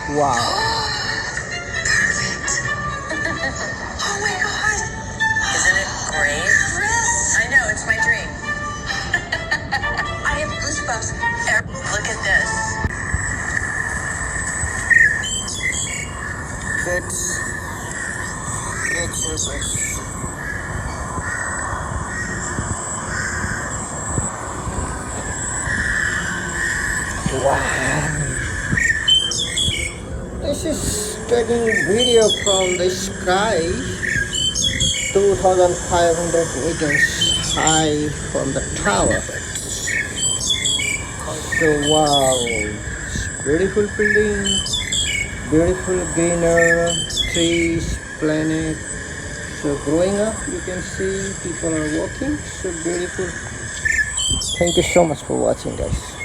Wow. Perfect. Oh my god. Isn't it great? Chris! I know, it's my dream. I have goosebumps. Look at this. It's wow. This is taking video from the sky. 2,500 meters high from the tower. So wow, it's beautiful building, beautiful greener trees, planet. So growing up, you can see people are walking. So beautiful. Thank you so much for watching, guys.